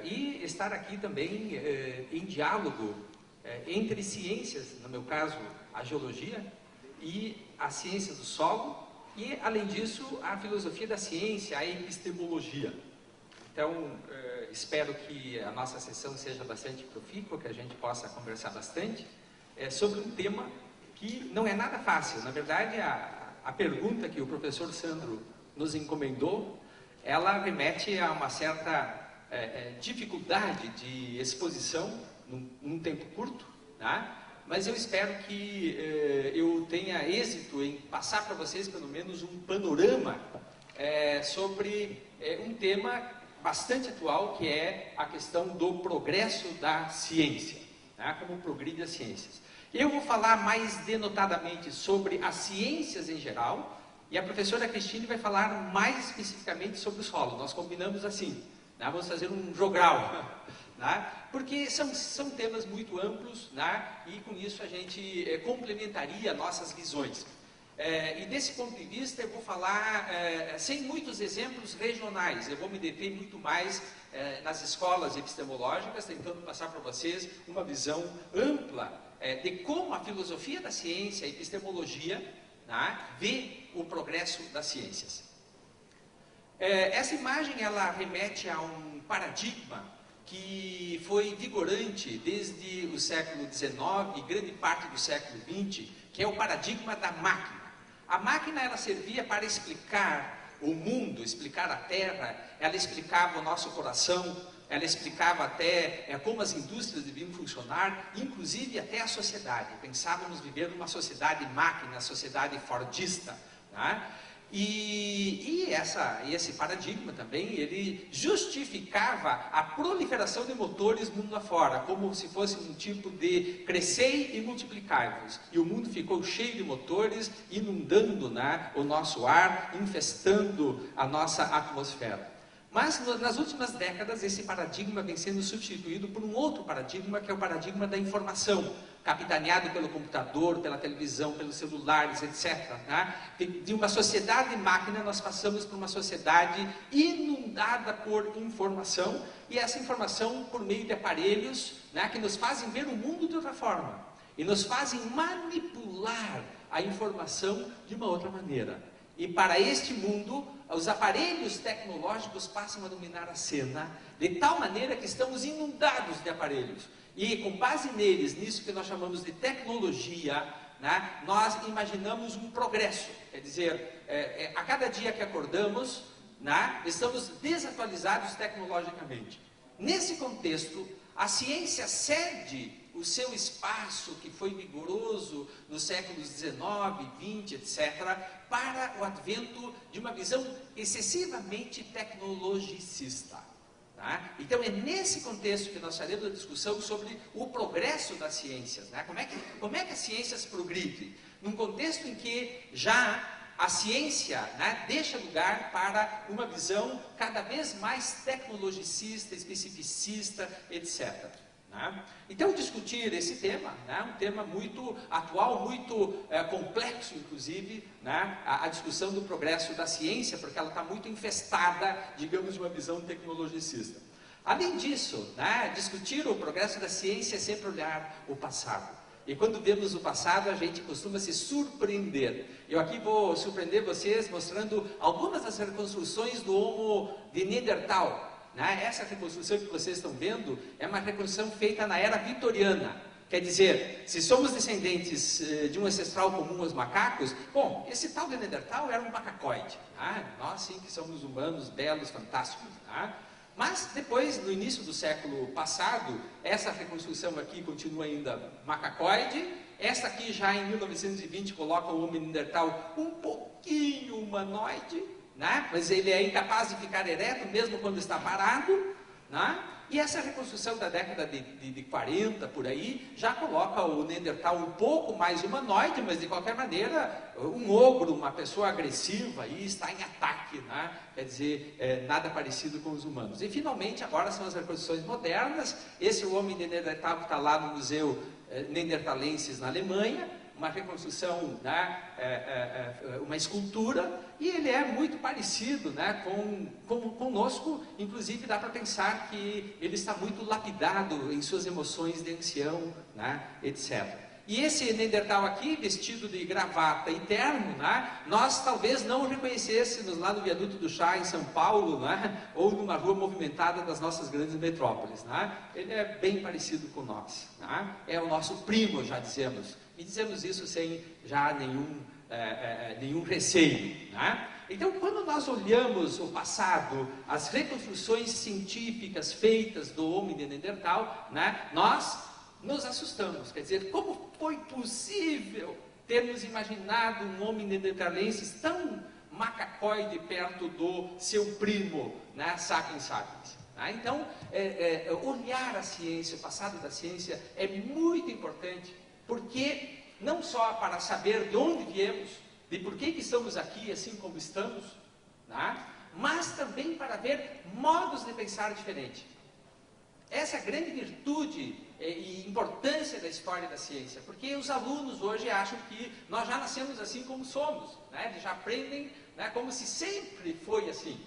e estar aqui também em diálogo entre ciências, no meu caso, a geologia e a ciência do solo, e, além disso, a filosofia da ciência, a epistemologia. Então, espero que a nossa sessão seja bastante profícua, que a gente possa conversar bastante sobre um tema que não é nada fácil. Na verdade, a pergunta que o professor Sandro nos encomendou, ela remete a uma certa dificuldade de exposição num tempo curto, tá? Mas eu espero que eu tenha êxito em passar para vocês pelo menos um panorama sobre um tema bastante atual, que é a questão do progresso da ciência, tá? Como progride as ciências. Eu vou falar mais denotadamente sobre as ciências em geral, e a professora Cristine vai falar mais especificamente sobre o solo. Nós combinamos assim, né? Vamos fazer um jogral, né? Porque são temas muito amplos, né? E com isso a gente complementaria nossas visões. E desse ponto de vista eu vou falar sem muitos exemplos regionais, eu vou me deter muito mais nas escolas epistemológicas, tentando passar para vocês uma visão ampla de como a filosofia da ciência, a epistemologia, né, vê o progresso das ciências. Essa imagem ela remete a um paradigma que foi vigorante desde o século XIX e grande parte do século XX, que é o paradigma da máquina. A máquina ela servia para explicar o mundo, explicar a Terra, ela explicava o nosso coração, ela explicava até como as indústrias deviam funcionar, inclusive até a sociedade. Pensávamos viver numa sociedade máquina, sociedade fordista, né? E esse paradigma também, ele justificava a proliferação de motores mundo afora, como se fosse um tipo de crescei e multiplicai-vos. E o mundo ficou cheio de motores, inundando, né, o nosso ar, infestando a nossa atmosfera. Mas nas últimas décadas esse paradigma vem sendo substituído por um outro paradigma, que é o paradigma da informação, capitaneado pelo computador, pela televisão, pelos celulares, etc. Né? De uma sociedade máquina nós passamos para uma sociedade inundada por informação, e essa informação por meio de aparelhos, né, que nos fazem ver o mundo de outra forma e nos fazem manipular a informação de uma outra maneira. E para este mundo, os aparelhos tecnológicos passam a dominar a cena, de tal maneira que estamos inundados de aparelhos. E com base neles, nisso que nós chamamos de tecnologia, né, nós imaginamos um progresso. Quer dizer, a cada dia que acordamos, né, estamos desatualizados tecnologicamente. Nesse contexto, a ciência cede o seu espaço, que foi vigoroso nos séculos XIX, XX, etc., para o advento de uma visão excessivamente tecnologicista. Tá? Então é nesse contexto que nós faremos a discussão sobre o progresso das ciências. Né? Como é que as ciências progridem? Num contexto em que já a ciência, né, deixa lugar para uma visão cada vez mais tecnologicista, especificista, etc. Né? Então, discutir esse tema, né, um tema muito atual, muito complexo, inclusive, né, a discussão do progresso da ciência, porque ela está muito infestada, digamos, de uma visão tecnologicista. Além disso, né, discutir o progresso da ciência é sempre olhar o passado. E quando vemos o passado, a gente costuma se surpreender. Eu aqui vou surpreender vocês mostrando algumas das reconstruções do Homo de Neandertal. Né? Essa reconstrução que vocês estão vendo é uma reconstrução feita na era vitoriana. Quer dizer, se somos descendentes de um ancestral comum aos macacos, bom, esse tal de Neandertal era um macacoide. Tá? Nós sim que somos humanos, belos, fantásticos. Tá? Mas depois, no início do século passado, essa reconstrução aqui continua ainda macacoide. Essa aqui já em 1920 coloca o Homo neandertal um pouquinho humanoide, né? Mas ele é incapaz de ficar ereto mesmo quando está parado, né? E essa reconstrução da década de 40, por aí, já coloca o Neandertal um pouco mais humanoide, mas de qualquer maneira, um ogro, uma pessoa agressiva, e está em ataque, né? Quer dizer, nada parecido com os humanos. E finalmente, agora são as reconstruções modernas. Esse homem de Neandertal que está lá no Museu Neandertalenses na Alemanha, uma reconstrução, né, uma escultura, e ele é muito parecido, né, conosco. Inclusive dá para pensar que ele está muito lapidado em suas emoções de ancião, né, etc. E esse Neandertal aqui, vestido de gravata e terno, né, nós talvez não o reconhecêssemos lá no Viaduto do Chá, em São Paulo, né, ou numa rua movimentada das nossas grandes metrópoles. Né. Ele é bem parecido com nós. Né. É o nosso primo, já dizemos. E dizemos isso sem já nenhum receio. Né. Então, quando nós olhamos o passado, as reconstruções científicas feitas do homem de Neandertal, né, nós nos assustamos. Quer dizer, como foi possível termos imaginado um homem neandertalense tão macacoide perto do seu primo, né, sapiens sapiens? Então, olhar a ciência, o passado da ciência, é muito importante, porque não só para saber de onde viemos, de por que estamos aqui assim como estamos, né, mas também para ver modos de pensar diferente. Essa é a grande virtude e importância da história da ciência, porque os alunos hoje acham que nós já nascemos assim como somos, né? Eles já aprendem, né, como se sempre foi assim.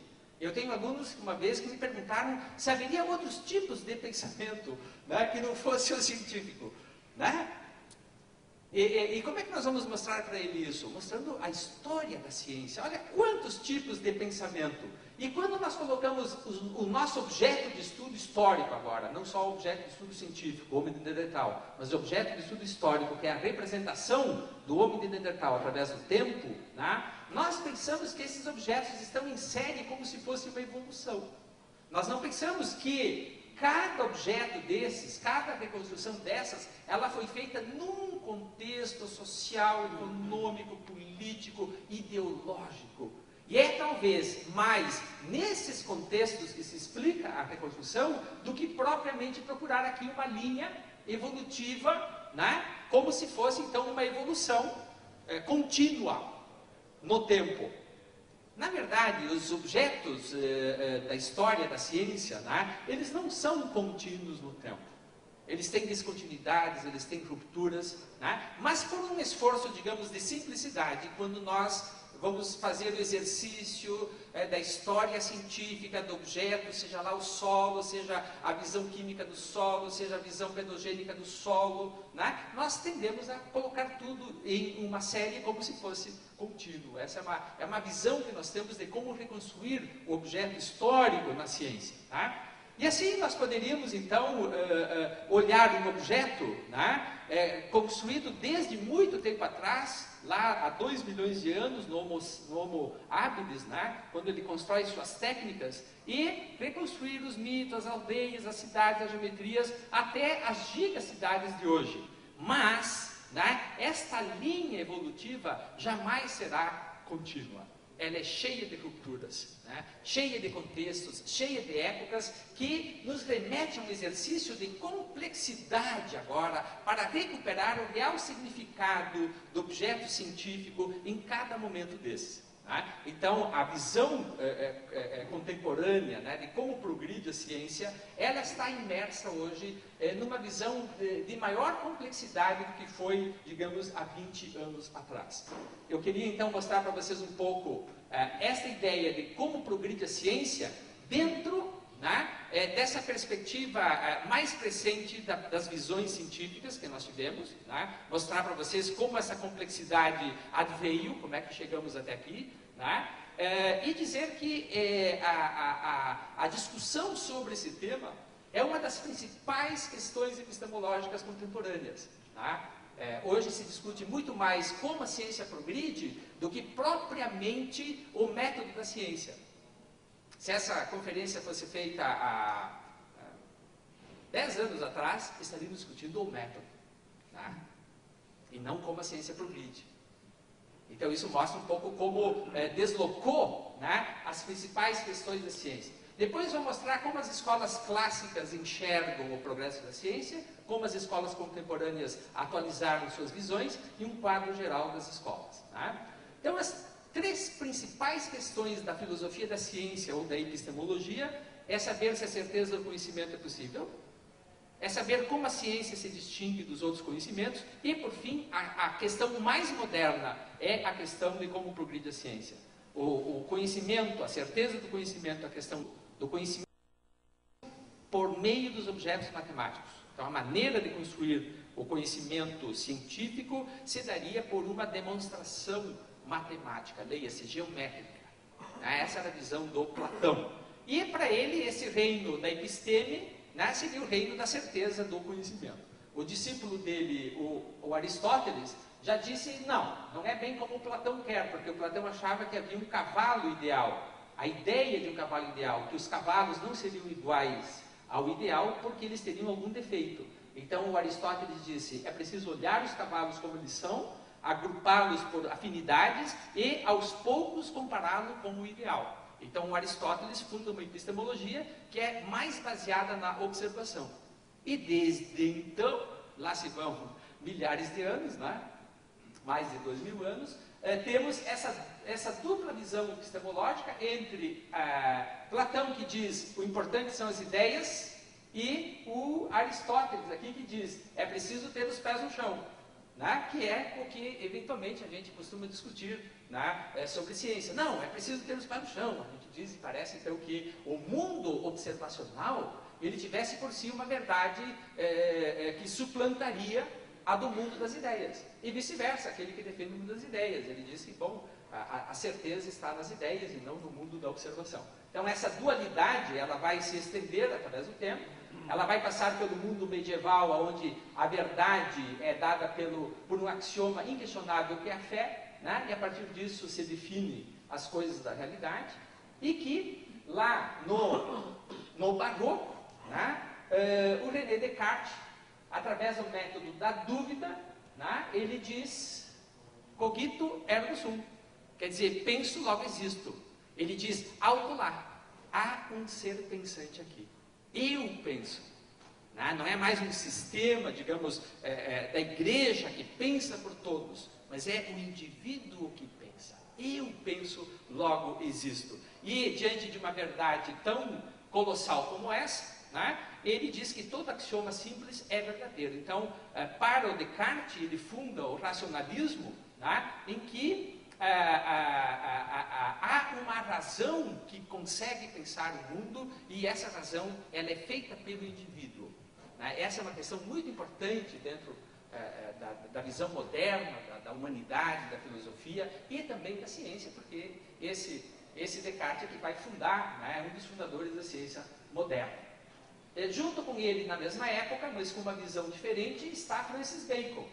Eu tenho alunos uma vez que me perguntaram se haveria outros tipos de pensamento, né, que não fosse o científico, né? E como é que nós vamos mostrar para ele isso? Mostrando a história da ciência. Olha quantos tipos de pensamento. E quando nós colocamos o nosso objeto de estudo histórico agora, não só o objeto de estudo científico, o homem de Neandertal, mas o objeto de estudo histórico, que é a representação do homem de Neandertal através do tempo, né, nós pensamos que esses objetos estão em série como se fosse uma evolução. Nós não pensamos que cada objeto desses, cada reconstrução dessas, ela foi feita num contexto social, econômico, político, ideológico. E é talvez mais nesses contextos que se explica a reconstrução do que propriamente procurar aqui uma linha evolutiva, né, como se fosse então uma evolução contínua no tempo. Na verdade, os objetos da história da ciência, né, eles não são contínuos no tempo. Eles têm descontinuidades, eles têm rupturas, né, mas por um esforço, digamos, de simplicidade, quando nós vamos fazer o exercício da história científica do objeto, seja lá o solo, seja a visão química do solo, seja a visão pedogênica do solo, né? Nós tendemos a colocar tudo em uma série como se fosse contínuo. Essa é uma visão que nós temos de como reconstruir o objeto histórico na ciência. Tá? E assim nós poderíamos, então, olhar um objeto, né, construído desde muito tempo atrás, lá há 2 milhões de anos, no Homo habilis, né, quando ele constrói suas técnicas, e reconstruir os mitos, as aldeias, as cidades, as geometrias, até as gigacidades de hoje. Mas, né, esta linha evolutiva jamais será contínua. Ela é cheia de rupturas, né? Cheia de contextos, cheia de épocas, que nos remete a um exercício de complexidade agora, para recuperar o real significado do objeto científico em cada momento desse. Né? Então, a visão contemporânea, né, de como progride a ciência, ela está imersa hoje numa visão de maior complexidade do que foi, digamos, há 20 anos atrás. Eu queria, então, mostrar para vocês um pouco essa ideia de como progride a ciência dentro, né, dessa perspectiva mais crescente das visões científicas que nós tivemos, né, mostrar para vocês como essa complexidade adveio, como é que chegamos até aqui, né, e dizer que a discussão sobre esse tema é uma das principais questões epistemológicas contemporâneas. Né. Hoje se discute muito mais como a ciência progride do que propriamente o método da ciência. Se essa conferência fosse feita há 10 anos atrás, estaríamos discutindo o método, né? E não como a ciência progride. Então isso mostra um pouco como deslocou, né, as principais questões da ciência. Depois vou mostrar como as escolas clássicas enxergam o progresso da ciência, como as escolas contemporâneas atualizaram suas visões e um quadro geral das escolas. Né? Então as 3 principais questões da filosofia da ciência ou da epistemologia é saber se a certeza do conhecimento é possível, é saber como a ciência se distingue dos outros conhecimentos e, por fim, a questão mais moderna é a questão de como progride a ciência. O conhecimento, a certeza do conhecimento, a questão do conhecimento por meio dos objetos matemáticos. Então, a maneira de construir o conhecimento científico se daria por uma demonstração matemática, leia-se geométrica. Essa era a visão do Platão. E para ele, esse reino da episteme, seria o reino da certeza do conhecimento. O discípulo dele, o Aristóteles, já disse, não é bem como o Platão quer, porque o Platão achava que havia um cavalo ideal. A ideia de um cavalo ideal, que os cavalos não seriam iguais ao ideal, porque eles teriam algum defeito. Então o Aristóteles disse, é preciso olhar os cavalos como eles são, agrupá-los por afinidades e aos poucos compará-lo com o ideal. Então o Aristóteles funda uma epistemologia que é mais baseada na observação. E desde então, lá se vão milhares de anos, mais de 2000 anos, temos essa dupla visão epistemológica entre Platão, que diz o importante são as ideias, e o Aristóteles aqui que diz, é preciso ter os pés no chão, que é o que eventualmente a gente costuma discutir sobre ciência. Não, é preciso ter os pés no chão. A gente diz e parece então que o mundo observacional, ele tivesse por si uma verdade que suplantaria a do mundo das ideias. E vice-versa, aquele que defende o mundo das ideias. Ele diz que, bom, a certeza está nas ideias e não no mundo da observação. Então essa dualidade, ela vai se estender através do tempo. Ela vai passar pelo mundo medieval, onde a verdade é dada por um axioma inquestionável que é a fé, e a partir disso se define as coisas da realidade, e que lá no Barroco, o René Descartes, através do método da dúvida, ele diz, cogito ergo sum, quer dizer, penso, logo existo. Ele diz, alto lá, há um ser pensante aqui. Eu penso. Não é mais um sistema, digamos, da igreja que pensa por todos, mas é o indivíduo que pensa. Eu penso, logo existo. E diante de uma verdade tão colossal como essa, ele diz que todo axioma simples é verdadeiro. Então, para o Descartes, ele funda o racionalismo, em que há uma razão que consegue pensar o mundo, e essa razão ela é feita pelo indivíduo. Essa é uma questão muito importante dentro da visão moderna, da humanidade, da filosofia e também da ciência, porque esse Descartes é que vai fundar, é um dos fundadores da ciência moderna. Junto com ele, na mesma época, mas com uma visão diferente, está Francis Bacon.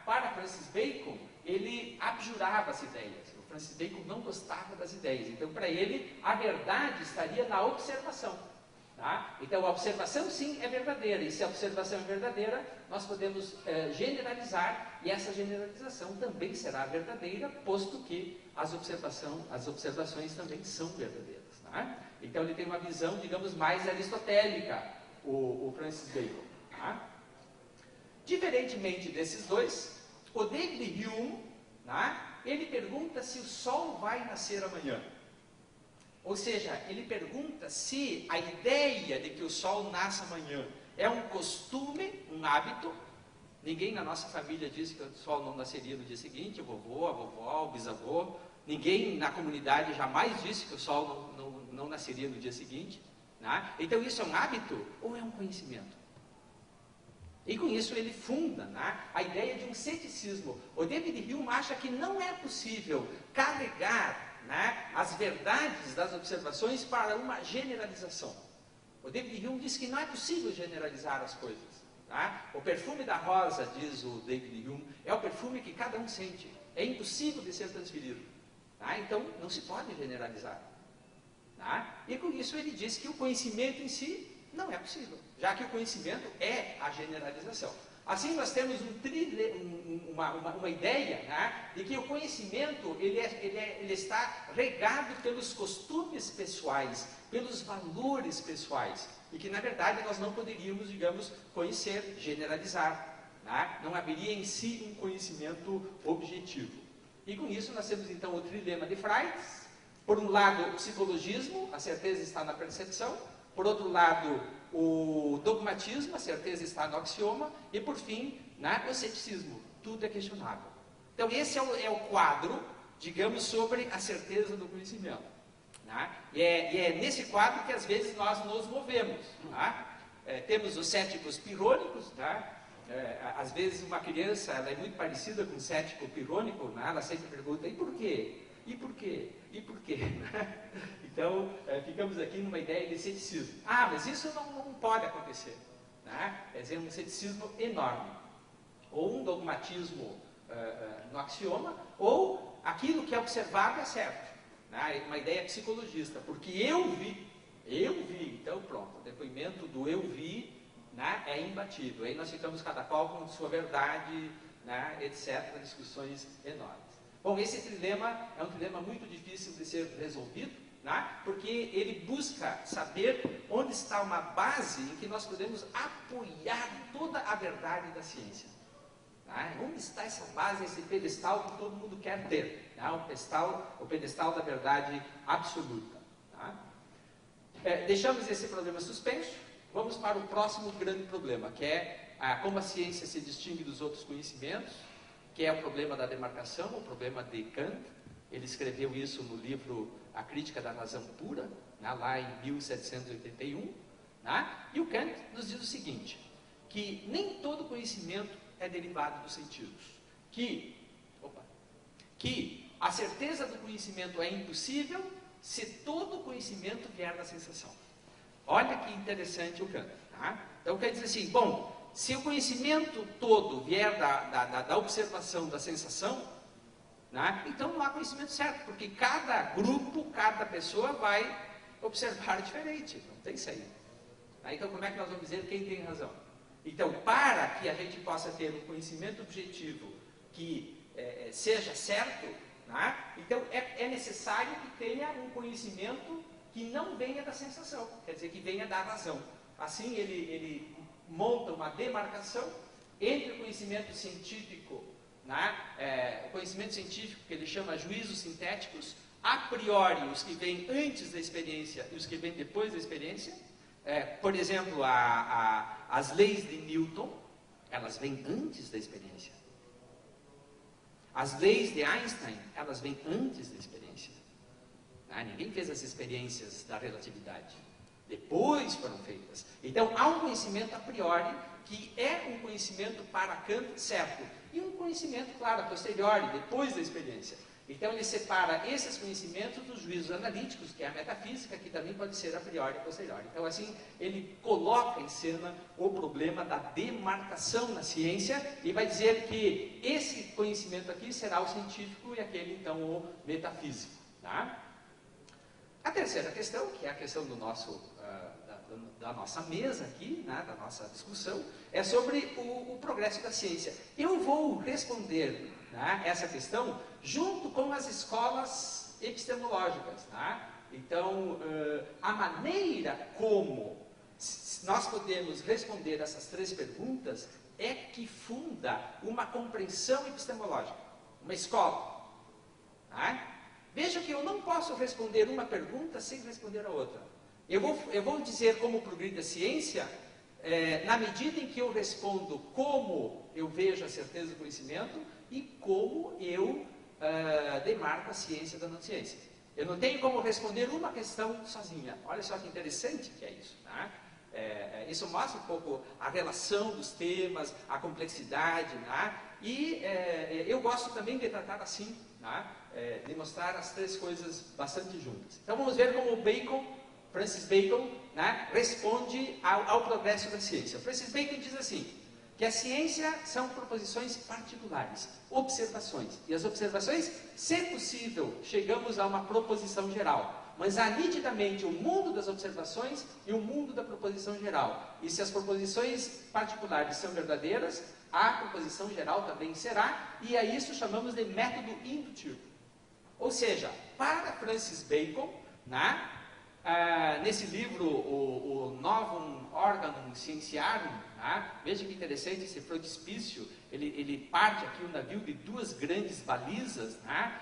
Para Francis Bacon, ele abjurava as ideias. O Francis Bacon não gostava das ideias. Então, para ele, a verdade estaria na observação. Então, a observação, sim, é verdadeira. E se a observação é verdadeira, nós podemos generalizar, e essa generalização também será verdadeira, posto que as observações também são verdadeiras. Então, ele tem uma visão, digamos, mais aristotélica, o Francis Bacon. Diferentemente desses dois, o David Hume, ele pergunta se o Sol vai nascer amanhã. Ou seja, ele pergunta se a ideia de que o Sol nasce amanhã é um costume, um hábito. Ninguém na nossa família disse que o Sol não nasceria no dia seguinte, o vovô, a vovó, o bisavô. Ninguém na comunidade jamais disse que o Sol não nasceria no dia seguinte. Então isso é um hábito ou é um conhecimento? E com isso ele funda a ideia de um ceticismo. O David Hume acha que não é possível carregar as verdades das observações para uma generalização. O David Hume diz que não é possível generalizar as coisas. O perfume da rosa, diz o David Hume, é o perfume que cada um sente. É impossível de ser transferido. Então não se pode generalizar. E com isso ele diz que o conhecimento em si não é possível, já que o conhecimento é a generalização. Assim nós temos uma ideia de que o conhecimento ele está regado pelos costumes pessoais, pelos valores pessoais, e que na verdade nós não poderíamos, digamos, conhecer, generalizar. Não haveria em si um conhecimento objetivo. E com isso nós temos então o trilema de Frege. Por um lado, o psicologismo, a certeza está na percepção. Por outro lado, o dogmatismo, a certeza está no axioma, e por fim, né, o ceticismo, tudo é questionável. Então esse é o quadro, digamos, sobre a certeza do conhecimento. Né? E é nesse quadro que às vezes nós nos movemos. Né? Temos os céticos pirônicos, tá? Às vezes uma criança ela é muito parecida com um cético pirônico, né? Ela sempre pergunta, e por quê? E por quê? E por quê? Então, ficamos aqui numa ideia de ceticismo. Ah, mas isso não pode acontecer. Né? Quer dizer, um ceticismo enorme. Ou um dogmatismo no axioma, ou aquilo que é observado é certo. Né? Uma ideia psicologista, porque eu vi, então pronto, o depoimento do eu vi, né, é imbatível. Aí nós ficamos cada qual com sua verdade, né, etc., discussões enormes. Bom, esse trilema é um trilema muito difícil de ser resolvido, né, porque ele busca saber onde está uma base em que nós podemos apoiar toda a verdade da ciência. Né? Onde está essa base, esse pedestal que todo mundo quer ter? Né? O pedestal da verdade absoluta. Tá? Deixamos esse problema suspenso, vamos para o próximo grande problema, que é como a ciência se distingue dos outros conhecimentos, que é o problema da demarcação, o problema de Kant. Ele escreveu isso no livro A Crítica da Razão Pura, né, lá em 1781. Né? E o Kant nos diz o seguinte, que nem todo conhecimento é derivado dos sentidos, que a certeza do conhecimento é impossível se todo o conhecimento vier da sensação. Olha que interessante o Kant. Tá? Então, quer dizer assim, bom, se o conhecimento todo vier da observação, da sensação, né, então não há conhecimento certo, porque cada grupo, cada pessoa vai observar diferente, não tem saída. Tá? Então, como é que nós vamos dizer quem tem razão? Então, para que a gente possa ter um conhecimento objetivo que seja certo, né, então é necessário que tenha um conhecimento que não venha da sensação, quer dizer, que venha da razão. Assim, ele monta uma demarcação entre o conhecimento científico, né, o conhecimento científico que ele chama juízos sintéticos, a priori os que vêm antes da experiência e os que vêm depois da experiência. Por exemplo, as leis de Newton, elas vêm antes da experiência. As leis de Einstein, elas vêm antes da experiência. Ninguém fez as experiências da relatividade. Depois foram feitas. Então, há um conhecimento a priori, que é um conhecimento para Kant certo. E um conhecimento, claro, a posteriori, depois da experiência. Então, ele separa esses conhecimentos dos juízos analíticos, que é a metafísica, que também pode ser a priori e a posteriori. Então, assim, ele coloca em cena o problema da demarcação na ciência e vai dizer que esse conhecimento aqui será o científico e aquele, então, o metafísico. Tá? A terceira questão, que é a questão do da nossa mesa aqui, né, da nossa discussão, é sobre o progresso da ciência. Eu vou responder, né, essa questão junto com as escolas epistemológicas. Né? Então, a maneira como nós podemos responder essas três perguntas é que funda uma compreensão epistemológica, uma escola. Né? Veja que eu não posso responder uma pergunta sem responder a outra. Eu vou dizer como progride a ciência, na medida em que eu respondo como eu vejo a certeza do conhecimento e como eu demarco a ciência da não ciência. Eu não tenho como responder uma questão sozinha. Olha só que interessante que é isso. Tá? Isso mostra um pouco a relação dos temas, a complexidade. Tá? E eu gosto também de tratar assim, tá? De mostrar as três coisas bastante juntas. Então vamos ver como Francis Bacon, né, responde ao progresso da ciência. Francis Bacon diz assim, que a ciência são proposições particulares, observações. E as observações, se possível, chegamos a uma proposição geral. Mas há nitidamente o mundo das observações e o mundo da proposição geral. E se as proposições particulares são verdadeiras, a proposição geral também será, e a isso chamamos de método indutivo. Ou seja, para Francis Bacon, né, nesse livro, o Novum Organum Scientiarum, né? Veja que interessante esse frontispício, ele parte aqui um navio de duas grandes balizas, né?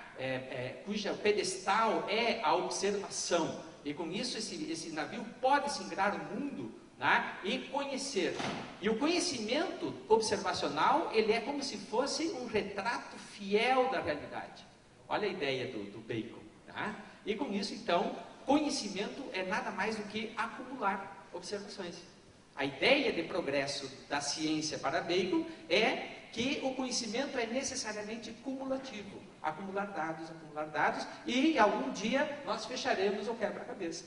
Cuja pedestal é a observação, e com isso esse navio pode singrar o mundo, né? E conhecer. E o conhecimento observacional, ele é como se fosse um retrato fiel da realidade. Olha a ideia do Bacon. Né? E com isso, então, conhecimento é nada mais do que acumular observações. A ideia de progresso da ciência para Bacon é que o conhecimento é necessariamente cumulativo. Acumular dados, e algum dia nós fecharemos o quebra-cabeça.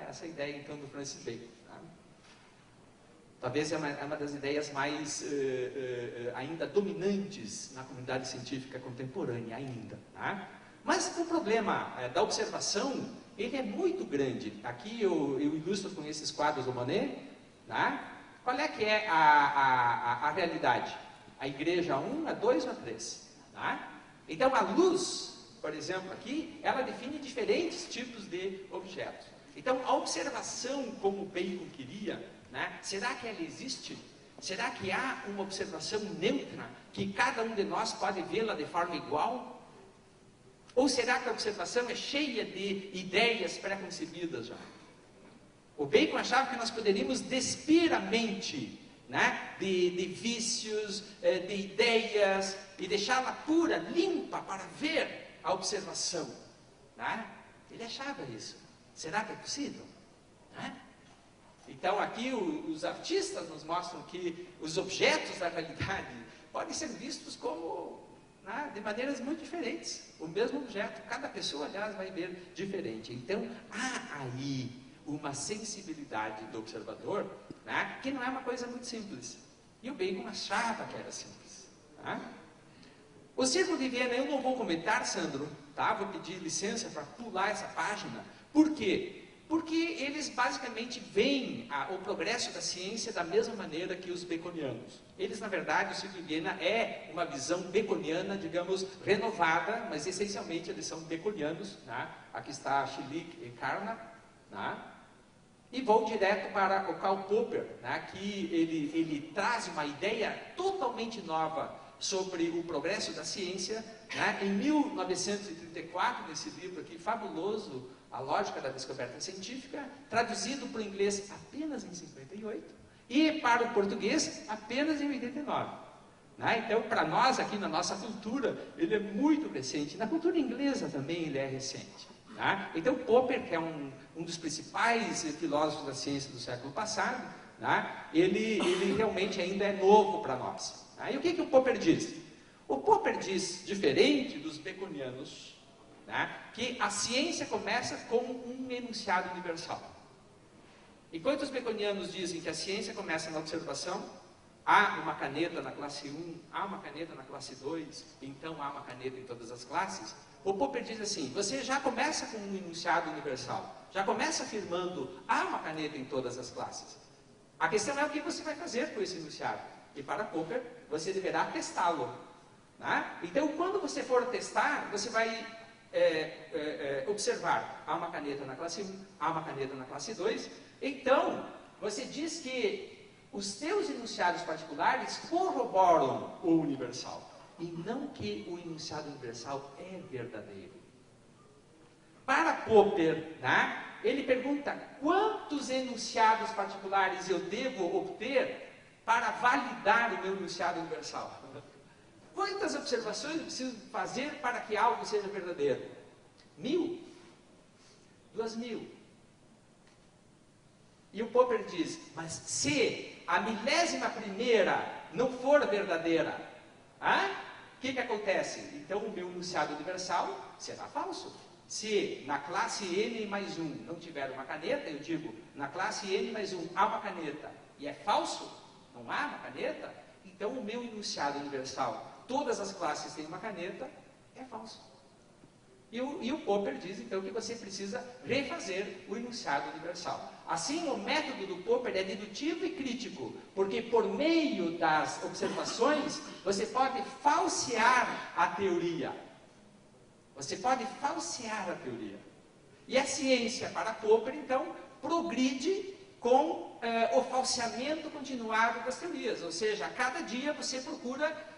Essa é a ideia, então, do Francis Bacon. Talvez é uma das ideias mais ainda dominantes na comunidade científica contemporânea ainda. Mas o problema da observação, ele é muito grande. Aqui eu ilustro com esses quadros do Monet. Qual é que é a realidade? A igreja 1, a 2 ou a 3? Então a luz, por exemplo, aqui, ela define diferentes tipos de objetos. Então a observação como Bacon queria, será que ela existe? Será que há uma observação neutra, que cada um de nós pode vê-la de forma igual? Ou será que a observação é cheia de ideias pré-concebidas já? O Bacon achava que nós poderíamos despir a mente de vícios, de ideias, e deixá-la pura, limpa, para ver a observação. Ele achava isso. Será que é possível? Então aqui os artistas nos mostram que os objetos da realidade podem ser vistos como de maneiras muito diferentes. O mesmo objeto, cada pessoa, aliás, vai ver diferente. Então há aí uma sensibilidade do observador, que não é uma coisa muito simples. E o Bacon achava que era simples. O Círculo de Viena eu não vou comentar, Sandro, vou pedir licença para pular essa página. Por quê? Porque eles basicamente veem o progresso da ciência da mesma maneira que os baconianos. Eles, na verdade, o Círculo de Viena é uma visão baconiana, digamos, renovada, mas essencialmente eles são baconianos. Aqui está Schlick e Carnap. E vou direto para o Karl Popper, que ele traz uma ideia totalmente nova sobre o progresso da ciência. Em 1934, nesse livro aqui, fabuloso, A Lógica da Descoberta Científica, traduzido para o inglês apenas em 58, e para o português apenas em 89. Então, para nós, aqui na nossa cultura, ele é muito recente. Na cultura inglesa também ele é recente. Então, Popper, que é um dos principais filósofos da ciência do século passado, ele realmente ainda é novo para nós. E o que o Popper diz? O Popper diz, diferente dos baconianos, que a ciência começa com um enunciado universal. Enquanto os baconianos dizem que a ciência começa na observação, há uma caneta na classe 1, há uma caneta na classe 2, então há uma caneta em todas as classes. O Popper diz assim, você já começa com um enunciado universal, já começa afirmando, há uma caneta em todas as classes. A questão é o que você vai fazer com esse enunciado. E para Popper, você deverá testá-lo. Então, quando você for testar, você vai observar, há uma caneta na classe 1, há uma caneta na classe 2. Então, você diz que os teus enunciados particulares corroboram o universal. E não que o enunciado universal é verdadeiro. Para Popper, ele pergunta quantos enunciados particulares eu devo obter para validar o meu enunciado universal. Quantas observações eu preciso fazer para que algo seja verdadeiro? 1000? 2000? E o Popper diz, mas se a 1000ª não for verdadeira, o que acontece? Então o meu enunciado universal será falso. Se na classe N mais 1 não tiver uma caneta, eu digo, na classe N mais 1 há uma caneta, e é falso, não há uma caneta, então o meu enunciado universal, todas as classes têm uma caneta, é falso. E o Popper diz, então, que você precisa refazer o enunciado universal. Assim, o método do Popper é dedutivo e crítico, porque por meio das observações, você pode falsear a teoria. Você pode falsear a teoria. E a ciência, para Popper, então, progride com o falseamento continuado das teorias. Ou seja, a cada dia você procura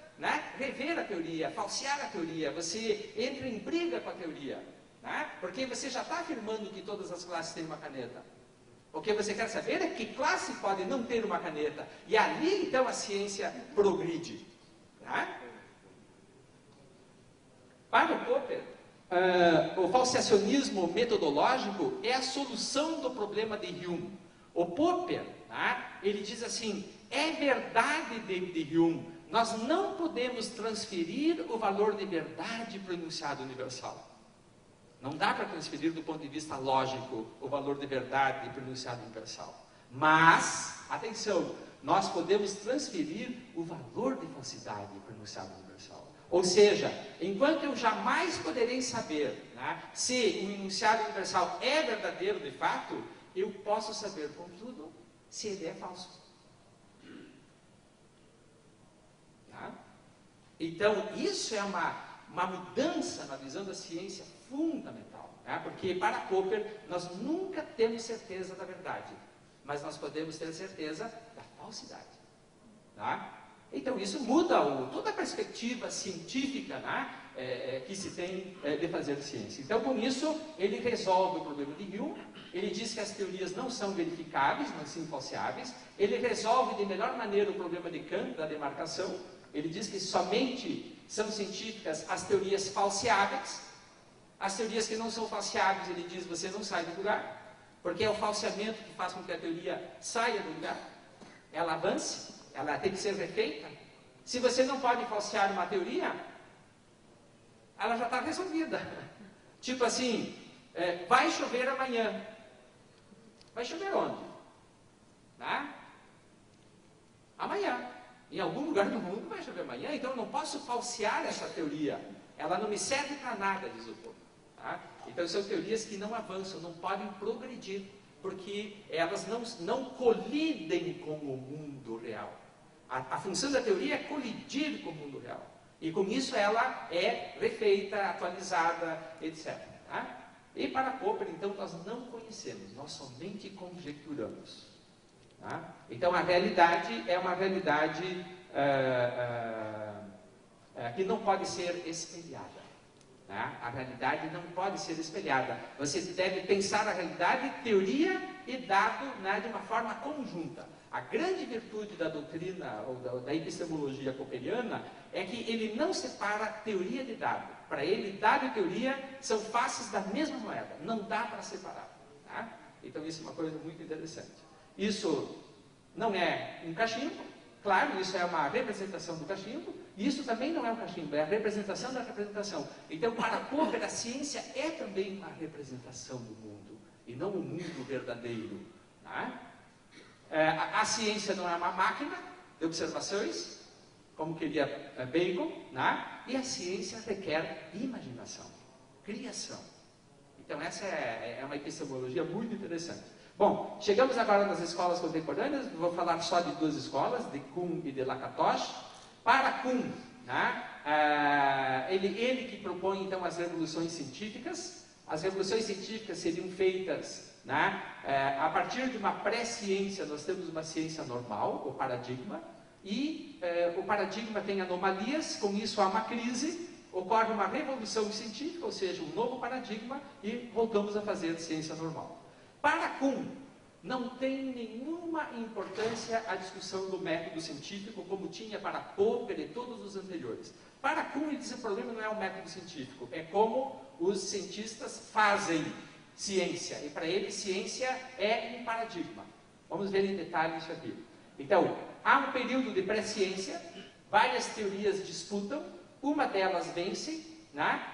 rever a teoria, falsear a teoria, você entra em briga com a teoria, porque você já está afirmando que todas as classes têm uma caneta. O que você quer saber é que classe pode não ter uma caneta. E ali, então, a ciência progride. Tá? Para o Popper, o falseacionismo metodológico é a solução do problema de Hume. O Popper, tá? Ele diz assim, é verdade, David Hume, nós não podemos transferir o valor de verdade para o enunciado universal. Não dá para transferir do ponto de vista lógico o valor de verdade para o enunciado universal. Mas, atenção, nós podemos transferir o valor de falsidade para o enunciado universal. Ou seja, enquanto eu jamais poderei saber, né, se o enunciado universal é verdadeiro de fato, eu posso saber, contudo, se ele é falso. Tá? Então, isso é uma mudança na visão da ciência fundamental, né? Porque para Popper nós nunca temos certeza da verdade, mas nós podemos ter certeza da falsidade. Tá? Então isso muda toda a perspectiva científica, né? Que se tem de fazer ciência. Então com isso ele resolve o problema de Hume, ele diz que as teorias não são verificáveis, mas sim falseáveis, ele resolve de melhor maneira o problema de Kant, da demarcação, ele diz que somente são científicas as teorias falseáveis. As teorias que não são falseáveis, ele diz, você não sai do lugar, porque é o falseamento que faz com que a teoria saia do lugar, ela avance, ela tem que ser refeita. Se você não pode falsear uma teoria, ela já está resolvida. Tipo assim, vai chover amanhã. Vai chover onde? Tá? Amanhã. Em algum lugar do mundo vai chover amanhã, então eu não posso falsear essa teoria. Ela não me serve para nada, diz o povo. Tá? Então são teorias que não avançam, não podem progredir, porque elas não colidem com o mundo real. A função da teoria é colidir com o mundo real. E com isso ela é refeita, atualizada, etc. Tá? E para Popper, então, nós não conhecemos, nós somente conjecturamos. Tá? Então a realidade é uma realidade que não pode ser espelhada. Tá? A realidade não pode ser espelhada. Você deve pensar a realidade, teoria e dado, né, de uma forma conjunta. A grande virtude da doutrina ou da epistemologia popperiana é que ele não separa teoria de dado. Para ele, dado e teoria são faces da mesma moeda. Não dá para separar. Tá? Então isso é uma coisa muito interessante. Isso não é um cachimbo, claro, isso é uma representação do cachimbo, e isso também não é um cachimbo, é a representação da representação. Então, para Popper, a ciência é também uma representação do mundo, e não o mundo verdadeiro. Tá? A ciência não é uma máquina de observações, como queria Bacon, né? E a ciência requer imaginação, criação. Então, essa é uma epistemologia muito interessante. Bom, chegamos agora nas escolas contemporâneas, vou falar só de duas escolas, de Kuhn e de Lakatos. Para Kuhn, né, ele que propõe então as revoluções científicas. As revoluções científicas seriam feitas, né, a partir de uma pré-ciência. Nós temos uma ciência normal, o paradigma, e o paradigma tem anomalias, com isso há uma crise, ocorre uma revolução científica, ou seja, um novo paradigma, e voltamos a fazer ciência normal. Para Kuhn, não tem nenhuma importância a discussão do método científico, como tinha para Popper e todos os anteriores. Para Kuhn, ele diz que o problema não é o método científico, é como os cientistas fazem ciência. E para ele, ciência é um paradigma. Vamos ver em detalhe isso aqui. Então, há um período de pré-ciência, várias teorias disputam, uma delas vence, né?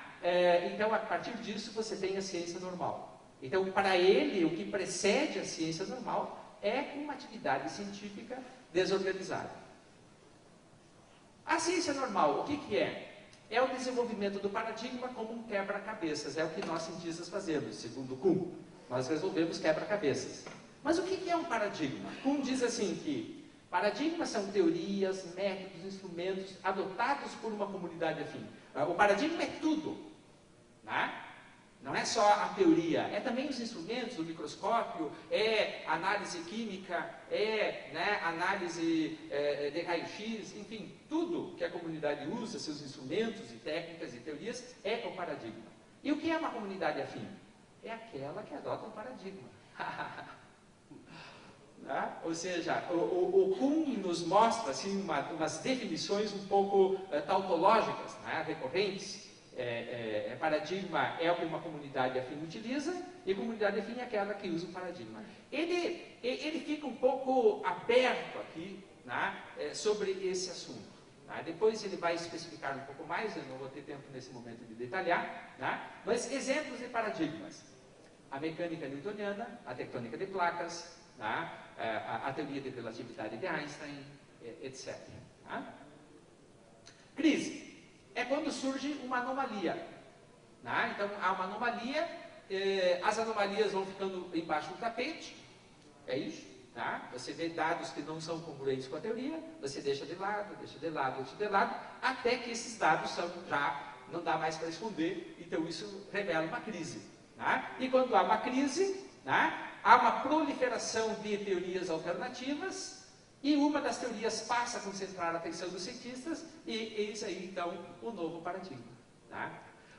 Então, a partir disso, você tem a ciência normal. Então, para ele, o que precede a ciência normal é uma atividade científica desorganizada. A ciência normal, o que é? É o desenvolvimento do paradigma como um quebra-cabeças. É o que nós cientistas fazemos, segundo Kuhn. Nós resolvemos quebra-cabeças. Mas o que é um paradigma? Kuhn diz assim que paradigmas são teorias, métodos, instrumentos adotados por uma comunidade afim. O paradigma é tudo, né? Não é só a teoria, é também os instrumentos, o microscópio, é análise química, né, análise de raio-x, enfim, tudo que a comunidade usa, seus instrumentos e técnicas e teorias, é o paradigma. E o que é uma comunidade afim? É aquela que adota um paradigma. Tá? Ou seja, o Kuhn nos mostra assim, umas definições um pouco tautológicas, né? Recorrentes. Paradigma é o que uma comunidade afim utiliza, e comunidade afim é aquela que usa o paradigma. Ele fica um pouco aberto aqui, né? Sobre esse assunto. Né? Depois ele vai especificar um pouco mais, eu não vou ter tempo nesse momento de detalhar, né? Mas exemplos de paradigmas. A mecânica newtoniana, a tectônica de placas, né? A teoria de relatividade de Einstein, etc. Né? Crise. É quando surge uma anomalia. Né? Então, há uma anomalia, as anomalias vão ficando embaixo do tapete, é isso. Tá? Você vê dados que não são congruentes com a teoria, você deixa de lado, até que esses dados já não dá mais para esconder, então isso revela uma crise. Tá? E quando há uma crise, tá? Há uma proliferação de teorias alternativas, e uma das teorias passa a concentrar a atenção dos cientistas, e eis aí, então, o novo paradigma. Tá?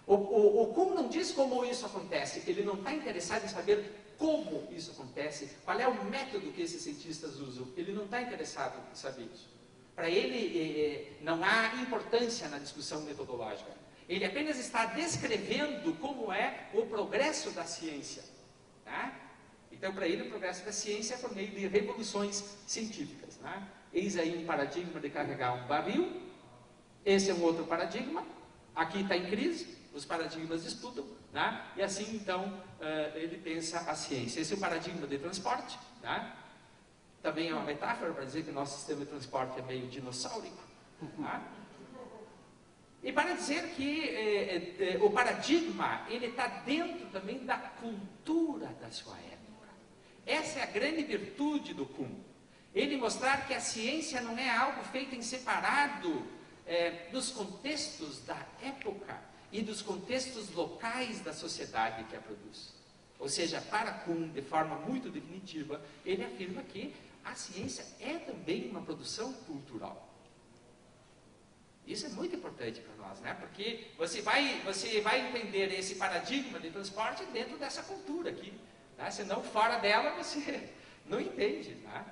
O Kuhn não diz como isso acontece, ele não está interessado em saber como isso acontece, qual é o método que esses cientistas usam, ele não está interessado em saber isso. Para ele, não há importância na discussão metodológica. Ele apenas está descrevendo como é o progresso da ciência. Tá? Então, para ele, o progresso da ciência é por meio de revoluções científicas. Né? Eis aí um paradigma de carregar um barril. Esse é um outro paradigma. Aqui está em crise, os paradigmas disputam. Né? E assim, então, ele pensa a ciência. Esse é o paradigma de transporte. Né? Também é uma metáfora para dizer que o nosso sistema de transporte é meio dinossáurico. Né? E para dizer que o paradigma ele está dentro também da cultura da sua época. Essa é a grande virtude do Kuhn. Ele mostrar que a ciência não é algo feito em separado dos contextos da época e dos contextos locais da sociedade que a produz. Ou seja, para Kuhn, de forma muito definitiva, ele afirma que a ciência é também uma produção cultural. Isso é muito importante para nós, né? Porque você vai entender esse paradigma de transporte dentro dessa cultura aqui. Né? Senão, fora dela, você não entende. Né?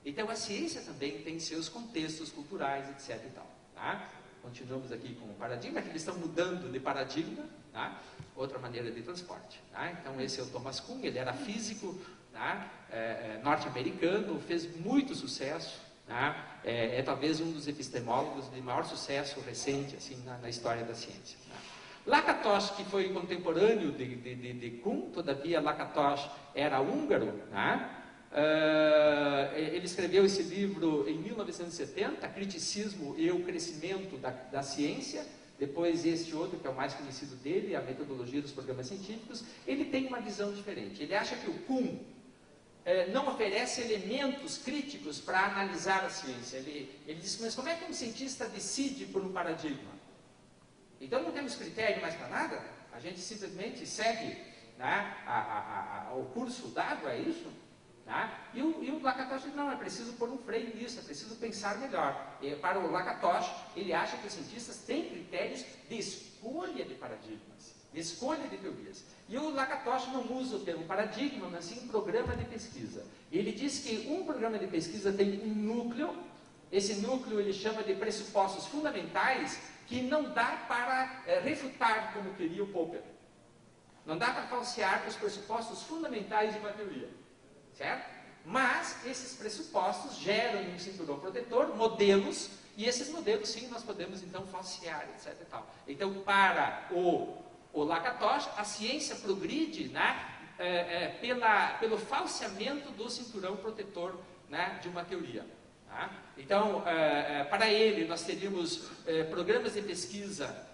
Então, a ciência também tem seus contextos culturais, etc. E tal, tá? Continuamos aqui com o paradigma, que eles estão mudando de paradigma, tá? Outra maneira de transporte. Tá? Então, esse é o Thomas Kuhn, ele era físico, tá? Norte-americano, fez muito sucesso. Tá? Talvez um dos epistemólogos de maior sucesso recente assim, na história da ciência. Tá? Lakatos, que foi contemporâneo de Kuhn, todavia Lakatos era húngaro, tá? Ele escreveu esse livro em 1970, Criticismo e o Crescimento da Ciência. Depois este outro, que é o mais conhecido dele, A Metodologia dos Programas Científicos. Ele tem uma visão diferente. Ele acha que o Kuhn não oferece elementos críticos para analisar a ciência. Ele diz, mas como é que um cientista decide por um paradigma? Então não temos critério mais para nada? A gente simplesmente segue, né, o curso dado, é isso? Né? E o Lakatos diz, não, é preciso pôr um freio nisso, é preciso pensar melhor. Para o Lakatos, ele acha que os cientistas têm critérios de escolha de paradigmas, de escolha de teorias. E o Lakatos não usa o termo paradigma, mas sim programa de pesquisa. Ele diz que um programa de pesquisa tem um núcleo, esse núcleo ele chama de pressupostos fundamentais, que não dá para refutar, como queria o Popper. Não dá para falsear os pressupostos fundamentais de uma teoria. Certo? Mas esses pressupostos geram em um cinturão protetor modelos, e esses modelos sim nós podemos então falsear, etc. E tal. Então, para o Lakatos, a ciência progride, né, pelo falseamento do cinturão protetor, né, de uma teoria. Tá? Então, para ele, nós teríamos programas de pesquisa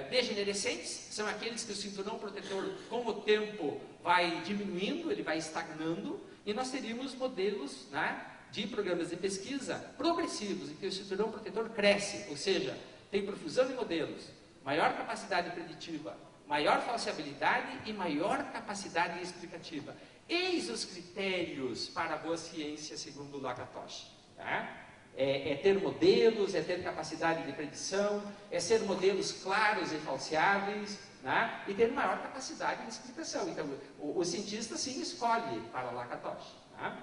degenerescentes, são aqueles que o cinturão protetor, com o tempo, vai diminuindo, ele vai estagnando, e nós teríamos modelos, né, de programas de pesquisa progressivos, em que o cinturão protetor cresce, ou seja, tem profusão de modelos, maior capacidade preditiva, maior falseabilidade e maior capacidade explicativa. Eis os critérios para a boa ciência, segundo Lakatos. Tá? É ter modelos, é ter capacidade de predição, é ser modelos claros e falseáveis, né? E ter maior capacidade de explicação. Então, o cientista sim escolhe para Lakatos. Tá?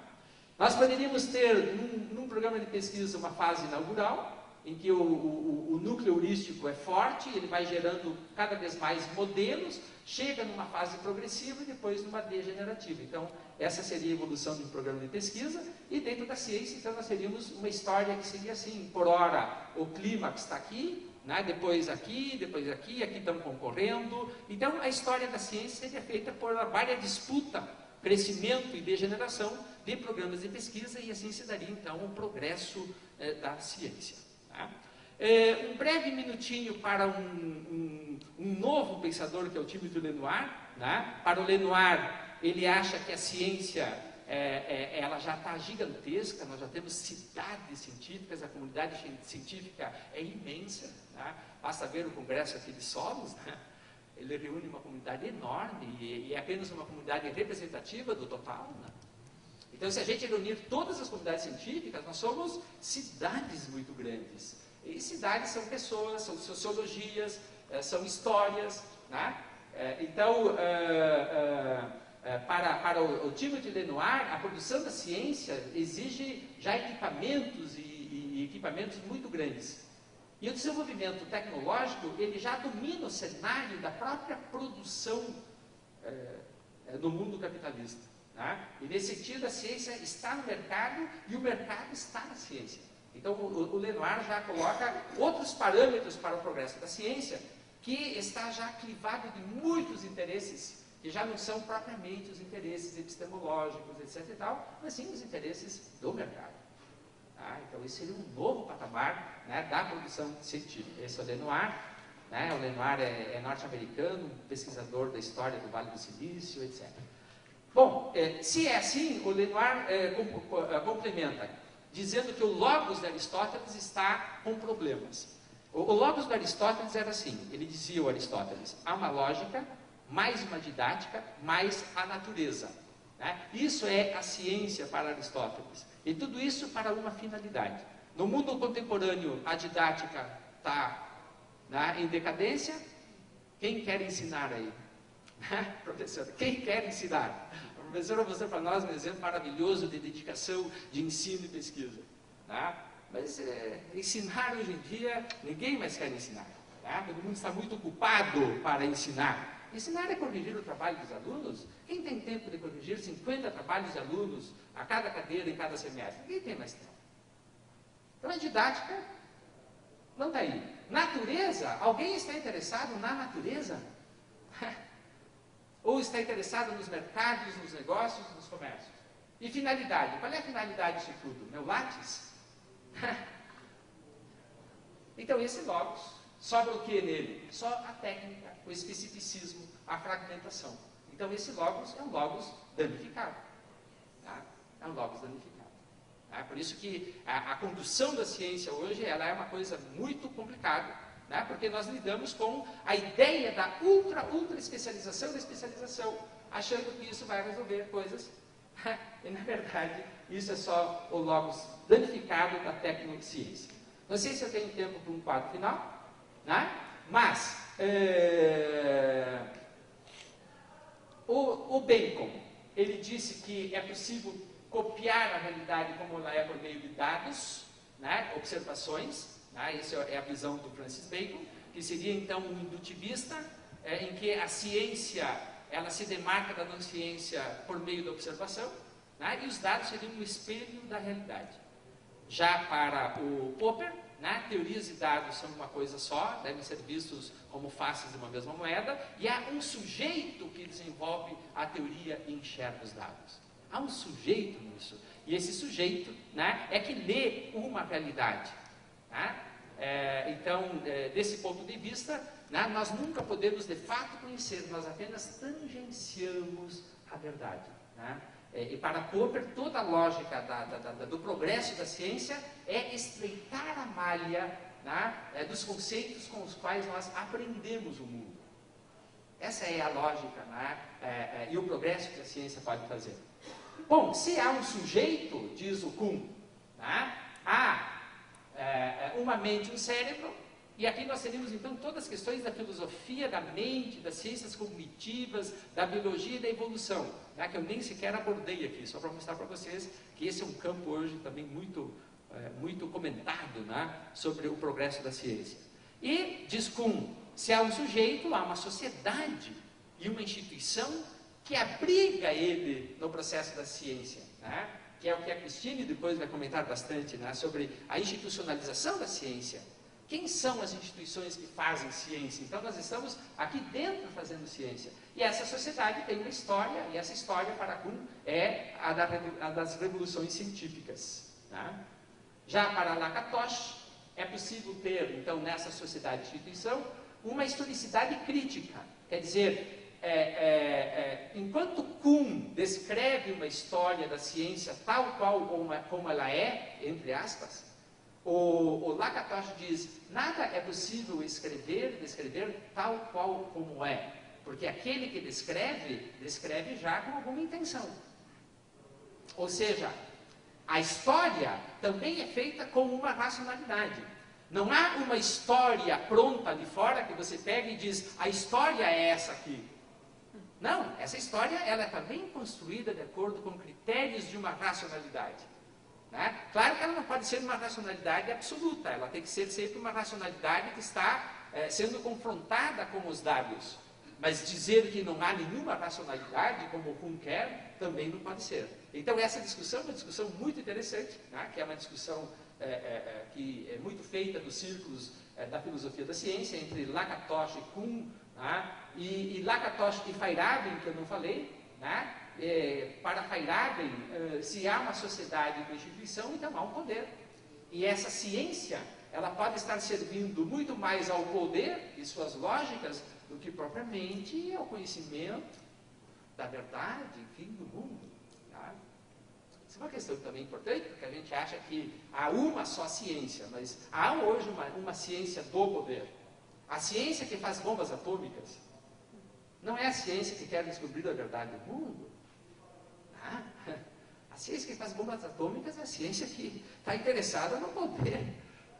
Nós poderíamos ter, num programa de pesquisa, uma fase inaugural, em que o núcleo heurístico é forte, ele vai gerando cada vez mais modelos, chega numa fase progressiva e depois numa degenerativa. Então, essa seria a evolução de um programa de pesquisa, e dentro da ciência, então, nós teríamos uma história que seria assim, por hora, o clímax está aqui, né, depois aqui estamos concorrendo. Então, a história da ciência seria feita por uma várias disputa, crescimento e degeneração de programas de pesquisa, e assim se daria, então, o progresso da ciência. Tá? Um breve minutinho para um novo pensador, que é o Timothy Lenoir. Né? Para o Lenoir, ele acha que a ciência ela já está gigantesca, nós já temos cidades científicas, a comunidade científica é imensa. Né? Basta ver o congresso aqui de Solos, né? Ele reúne uma comunidade enorme e é apenas uma comunidade representativa do total. Né? Então, se a gente reunir todas as comunidades científicas, nós somos cidades muito grandes. E cidades são pessoas, são sociologias, são histórias. Né? Então, para o Timothy Lenoir, a produção da ciência exige já equipamentos e equipamentos muito grandes. E o desenvolvimento tecnológico, ele já domina o cenário da própria produção no mundo capitalista. Né? E nesse sentido, a ciência está no mercado e o mercado está na ciência. Então, o Lenoir já coloca outros parâmetros para o progresso da ciência, que está já clivado de muitos interesses, que já não são propriamente os interesses epistemológicos, etc. e tal, mas sim os interesses do mercado. Então, esse seria um novo patamar, né, da produção científica. Esse é o Lenoir. Né? O Lenoir é norte-americano, pesquisador da história do Vale do Silício, etc. Bom, se é assim, o Lenoir complementa, dizendo que o logos de Aristóteles está com problemas. O logos de Aristóteles era assim, ele dizia, o Aristóteles, há uma lógica, mais uma didática, mais a natureza. Né? Isso é a ciência para Aristóteles. E tudo isso para uma finalidade. No mundo contemporâneo, a didática está, né, em decadência. Quem quer ensinar aí? Professora, quem quer ensinar? A professora mostrou para nós um exemplo maravilhoso de dedicação, de ensino e pesquisa. Né? Mas ensinar hoje em dia, ninguém mais quer ensinar. Né? Todo mundo está muito ocupado para ensinar. Ensinar é corrigir o trabalho dos alunos. Quem tem tempo de corrigir 50 trabalhos de alunos a cada cadeira, em cada semestre? Ninguém tem mais tempo. Então, a didática não está aí. Natureza, alguém está interessado na natureza? Ou está interessado nos mercados, nos negócios, nos comércios? E finalidade? Qual é a finalidade disso tudo? Meu látis? Então, esse logos, sobra o que nele? Só a técnica, o especificismo, a fragmentação. Então, esse logos é um logos danificado. Tá? É um logos danificado. Tá? Por isso que a condução da ciência hoje, ela é uma coisa muito complicada, né? Porque nós lidamos com a ideia da ultra especialização da especialização, achando que isso vai resolver coisas. E, na verdade, isso é só o logos danificado da tecnociência. Não sei se eu tenho tempo para um quadro final, né? Mas o Bacon, ele disse que é possível copiar a realidade como ela é por meio de dados, né? Observações. Né? Essa é a visão do Francis Bacon, que seria então um indutivista, em que a ciência ela se demarca da não ciência por meio da observação, né? E os dados seriam um espelho da realidade. Já para o Popper, né, teorias e dados são uma coisa só, devem ser vistos como faces de uma mesma moeda, e há um sujeito que desenvolve a teoria e enxerga os dados. Há um sujeito nisso, e esse sujeito, né, é que lê uma realidade. Né? Então, desse ponto de vista, né, nós nunca podemos de fato conhecer, nós apenas tangenciamos a verdade. Né? E para Popper, toda a lógica do progresso da ciência é estreitar a malha, né, dos conceitos com os quais nós aprendemos o mundo. Essa é a lógica, né, e o progresso que a ciência pode fazer. Bom, se há um sujeito, diz o Kuhn, né, há uma mente e um cérebro, E aqui nós teríamos, então, todas as questões da filosofia da mente, das ciências cognitivas, da biologia e da evolução, né, que eu nem sequer abordei aqui, só para mostrar para vocês que esse é um campo hoje também muito comentado, né, sobre o progresso da ciência. E diz Kuhn, se há um sujeito, há uma sociedade e uma instituição que abriga ele no processo da ciência, né, que é o que a Cristine depois vai comentar bastante, né, sobre a institucionalização da ciência. Quem são as instituições que fazem ciência? Então, nós estamos aqui dentro fazendo ciência. E essa sociedade tem uma história, e essa história, para Kuhn, é a das revoluções científicas. Né? Já para Lakatos, é possível ter, então, nessa sociedade e instituição, uma historicidade crítica. Quer dizer, enquanto Kuhn descreve uma história da ciência tal qual como ela é, entre aspas, o Lakatos diz, nada é possível descrever tal qual como é, porque aquele que descreve já com alguma intenção. Ou seja, a história também é feita com uma racionalidade. Não há uma história pronta de fora que você pega e diz, a história é essa aqui. Não, essa história ela é também construída de acordo com critérios de uma racionalidade. Né? Claro que ela não pode ser uma racionalidade absoluta, ela tem que ser sempre uma racionalidade que está sendo confrontada com os dados. Mas dizer que não há nenhuma racionalidade, como o Kuhn quer, também não pode ser. Então essa discussão é uma discussão muito interessante, né? Que é uma discussão que é muito feita nos círculos da filosofia da ciência, entre Lakatos e Kuhn, né? E Lakatos e Feyerabend, que eu não falei, né? Para Feyerabend, se há uma sociedade com instituição, então há um poder. E essa ciência, ela pode estar servindo muito mais ao poder e suas lógicas do que propriamente ao conhecimento da verdade, enfim, do mundo. Tá? Isso é uma questão também importante, porque a gente acha que há uma só ciência, mas há hoje uma ciência do poder. A ciência que faz bombas atômicas não é a ciência que quer descobrir a verdade do mundo. A ciência que faz bombas atômicas é a ciência que está interessada no poder,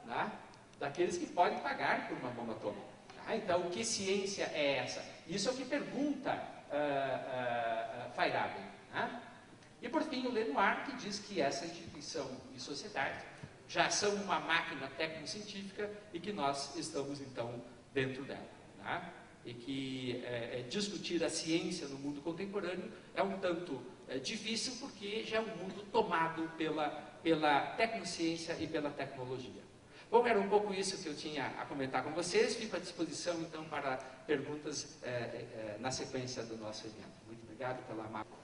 né, daqueles que podem pagar por uma bomba atômica. Então, que ciência é essa? Isso é o que pergunta Feyerabend. Né? E, por fim, o Lenoir, que diz que essa instituição e sociedade já são uma máquina técnico-científica e que nós estamos, então, dentro dela. Né? E que discutir a ciência no mundo contemporâneo é um tanto difícil, porque já é um mundo tomado pela tecnociência e pela tecnologia. Bom, era um pouco isso que eu tinha a comentar com vocês. Fico à disposição, então, para perguntas na sequência do nosso evento. Muito obrigado pela amabilidade.